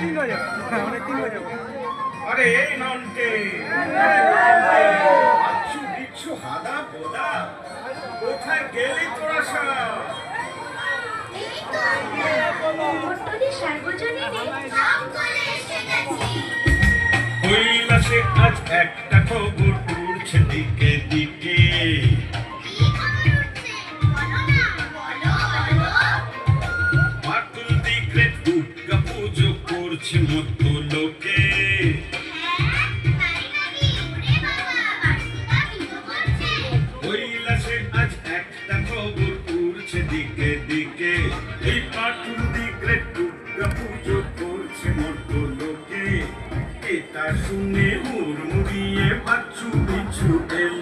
অনেকদিন হয়ে যাবে, অনেকদিন হয়ে যাবে। আরে এই নন্টে আচ্ছু বিচ্ছু হাদা বোদা কোথায় গেলি তোরা সব? কৈলাসে আজ একটা খবর উড়ছে দিকে দিকে। পাটুল দিকে দুর্গা পুজো করছে মতো লোকে। কৈলাসে আজ একটা খবর উড়ছে দিকে দিকে। এই পাটুল দিকে দুর্গা পুজো করছে মতো লোকে। এটা শুনে হুড়মুড়িয়ে বাচ্চু বিচ্ছু এলো।